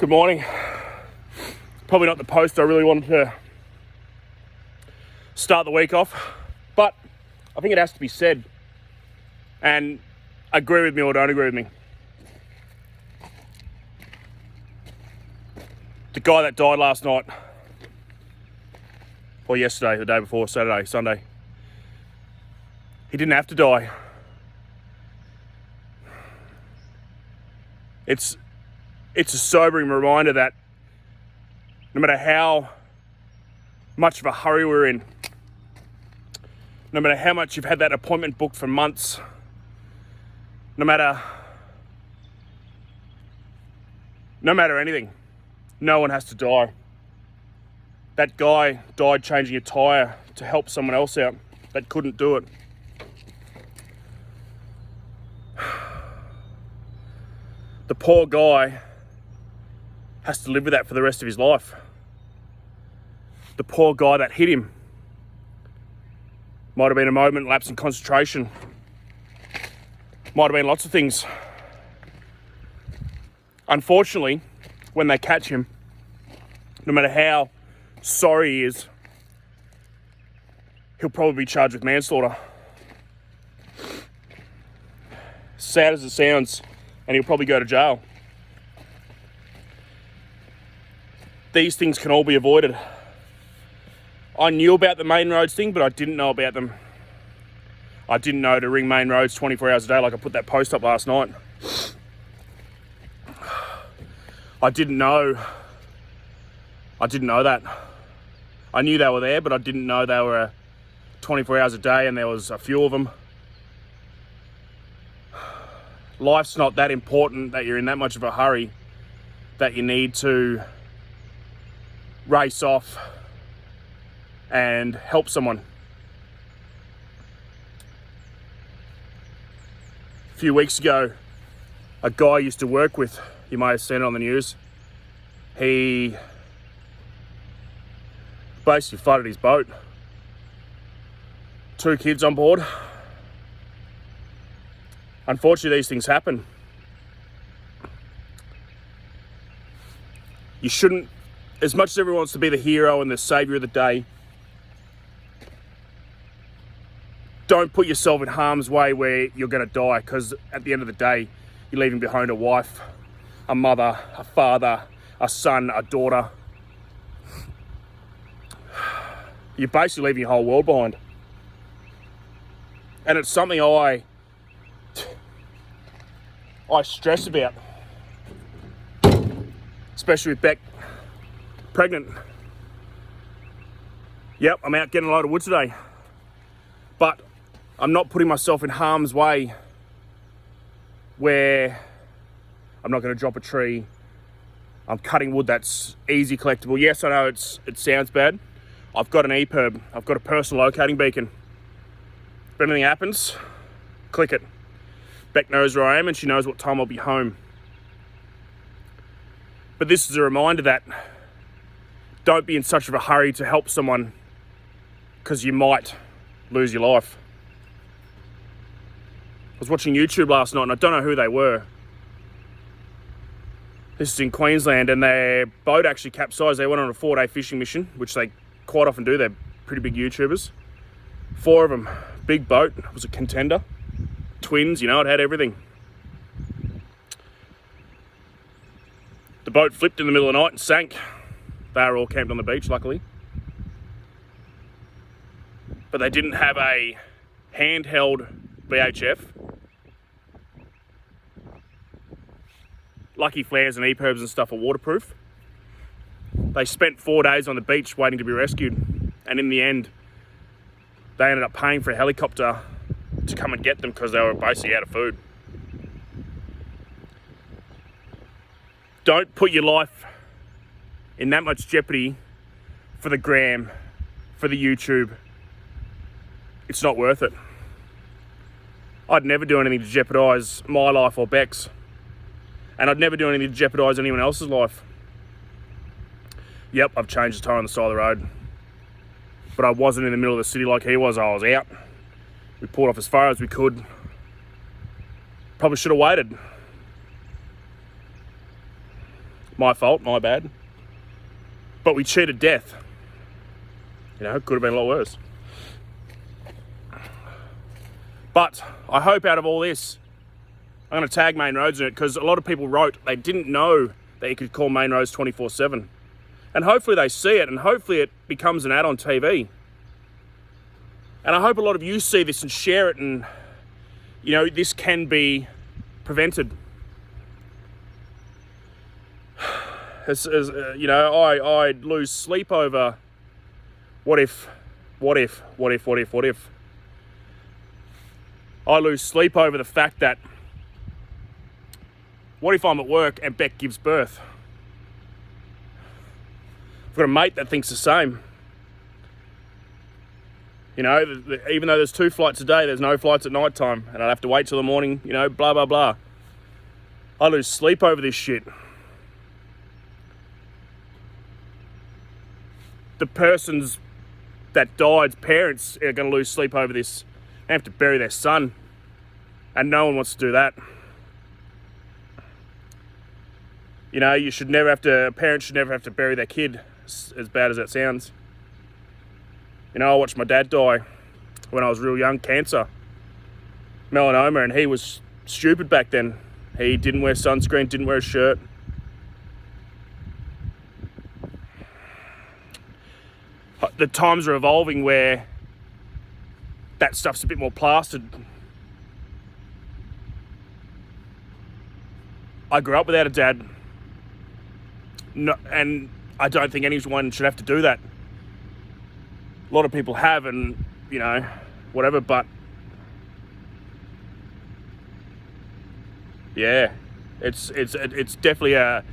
Good morning. Probably not the post I really wanted to start the week off, but I think it has to be said, and agree with me or don't agree with me. The guy that died last night, or yesterday, the day before, Saturday, Sunday, he didn't have to die. It's a sobering reminder that no matter how much of a hurry we're in, no matter how much you've had that appointment booked for months, no matter anything, no one has to die. That guy died changing a tyre to help someone else out that couldn't do it. The poor guy has to live with that for the rest of his life. The poor guy that hit him might have been a moment, lapse in concentration. Might have been lots of things. Unfortunately, when they catch him, no matter how sorry he is, he'll probably be charged with manslaughter. Sad as it sounds, and he'll probably go to jail. These things can all be avoided. I knew about the main roads thing, but I didn't know about them. I didn't know to ring main roads 24 hours a day, like I put that post up last night. I didn't know that. I knew they were there, but I didn't know they were 24 hours a day and there was a few of them. Life's not that important that you're in that much of a hurry that you need to race off and help someone. A few weeks ago, a guy I used to work with, you may have seen it on the news, he basically flooded his boat. 2 kids on board. Unfortunately, these things happen. You shouldn't, as much as everyone wants to be the hero and the saviour of the day, don't put yourself in harm's way where you're going to die, because at the end of the day, you're leaving behind a wife, a mother, a father, a son, a daughter. You're basically leaving your whole world behind. And it's something I stress about, especially with Beck pregnant. Yep, I'm out getting a load of wood today, but I'm not putting myself in harm's way where I'm not going to drop a tree. I'm cutting wood that's easy collectible. Yes, I know it sounds bad. I've got an EPIRB. I've got a personal locating beacon. If anything happens, click it. Beck knows where I am and she knows what time I'll be home. But this is a reminder that don't be in such of a hurry to help someone, because you might lose your life. I was watching YouTube last night and I don't know who they were. This is in Queensland, and their boat actually capsized. They went on a 4-day fishing mission, which they quite often do. They're pretty big YouTubers. 4 of them, big boat, it was a contender. Twins, it had everything. The boat flipped in the middle of the night and sank. They were all camped on the beach, luckily. But they didn't have a handheld VHF. Lucky flares and EPIRBs and stuff are waterproof. They spent 4 days on the beach waiting to be rescued. And in the end, they ended up paying for a helicopter to come and get them because they were basically out of food. Don't put your life in that much jeopardy for the gram, for the YouTube. It's not worth it. I'd never do anything to jeopardise my life or Beck's. And I'd never do anything to jeopardise anyone else's life. Yep, I've changed the tyre on the side of the road. But I wasn't in the middle of the city like he was. I was out. We pulled off as far as we could. Probably should have waited. My fault, my bad. But we cheated death. You know, it could have been a lot worse. But I hope out of all this, I'm going to tag Main Roads in it, because a lot of people wrote they didn't know that you could call Main Roads 24/7. And hopefully they see it, and hopefully it becomes an ad on TV. And I hope a lot of you see this and share it, and, you know, this can be prevented. You know, I lose sleep over what if. I lose sleep over the fact that what if I'm at work and Beck gives birth? I've got a mate that thinks the same. You know, even though there's 2 flights a day, there's no flights at night time, and I'd have to wait till the morning, you know, blah, blah, blah. I lose sleep over this shit. The persons that died's parents are going to lose sleep over this. They have to bury their son, and no one wants to do that. You know, a parent should never have to bury their kid, as bad as that sounds. You know, I watched my dad die when I was real young, cancer, melanoma, and he was stupid back then. He didn't wear sunscreen, didn't wear a shirt. The times are evolving where that stuff's a bit more plastered. I grew up without a dad. No, and I don't think anyone should have to do that. A lot of people have, and, you know, whatever, but yeah, it's definitely a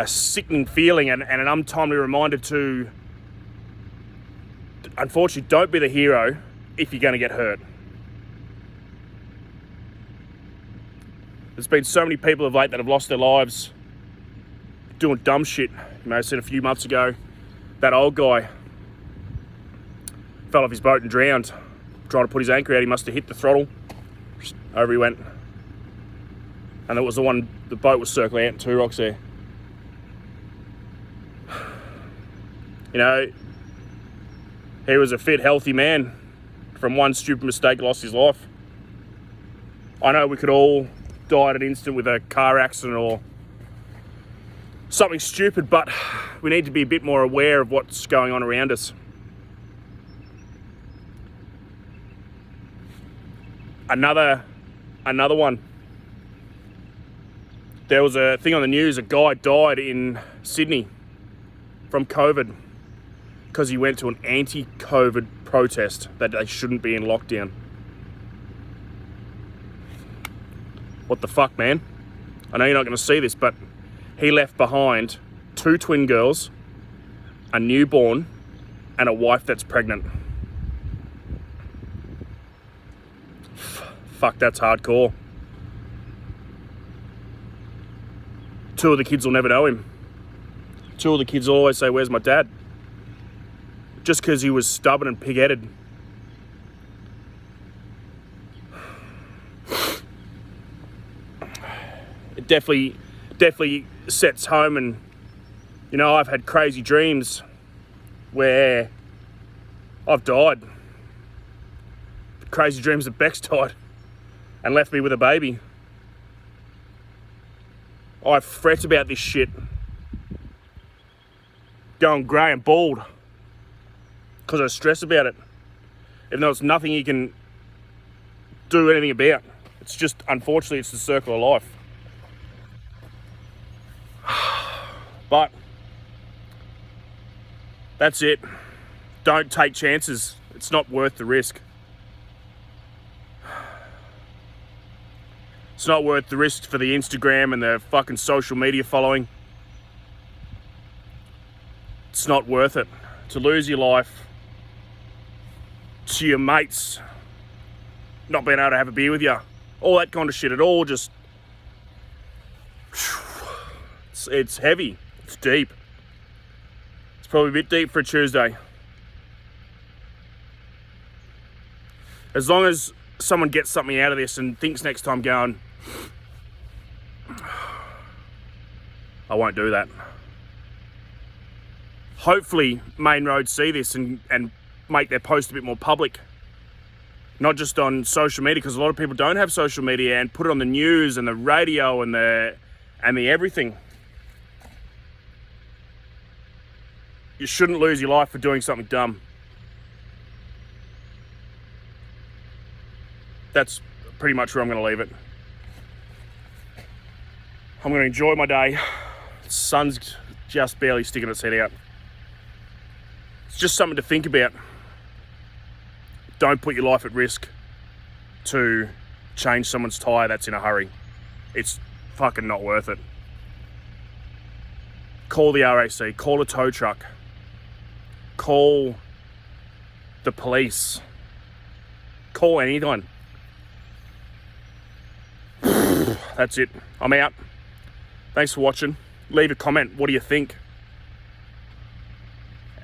sickening feeling, and an untimely reminder to, unfortunately, don't be the hero if you're going to get hurt. There's been so many people of late that have lost their lives doing dumb shit. You may have seen a few months ago, that old guy fell off his boat and drowned. Trying to put his anchor out, he must have hit the throttle. Over he went. And it was the boat was circling out in 2 rocks there. You know, he was a fit, healthy man. From one stupid mistake, lost his life. I know we could all die at an instant with a car accident or something stupid, but we need to be a bit more aware of what's going on around us. Another one. There was a thing on the news, a guy died in Sydney from COVID because he went to an anti-COVID protest that they shouldn't be in lockdown. What the fuck, man? I know you're not going to see this, but he left behind 2 twin girls, a newborn, and a wife that's pregnant. Fuck, that's hardcore. 2 of the kids will never know him. 2 of the kids will always say, "Where's my dad?" Just because he was stubborn and pig-headed. It definitely sets home, and, you know, I've had crazy dreams where I've died. Crazy dreams that Beck's died and left me with a baby. I fret about this shit. Going grey and bald because I stress about it. Even though it's nothing you can do anything about. It's just, unfortunately, it's the circle of life. But that's it. Don't take chances. It's not worth the risk. It's not worth the risk for the Instagram and the fucking social media following. It's not worth it. To lose your life to your mates not being able to have a beer with you. All that kind of shit. It all just... It's heavy. It's deep. It's probably a bit deep for a Tuesday. As long as someone gets something out of this and thinks next time going, I won't do that. Hopefully Main Roads see this and make their post a bit more public. Not just on social media, because a lot of people don't have social media, and put it on the news and the radio and the everything. You shouldn't lose your life for doing something dumb. That's pretty much where I'm going to leave it. I'm going to enjoy my day. The sun's just barely sticking its head out. It's just something to think about. Don't put your life at risk to change someone's tyre that's in a hurry. It's fucking not worth it. Call the RAC, call a tow truck, call the police, call anyone. That's it. I'm out. Thanks for watching. Leave a comment. What do you think?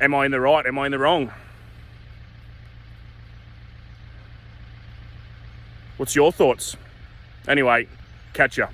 Am I in the right? Am I in the wrong? What's your thoughts? Anyway, catch ya.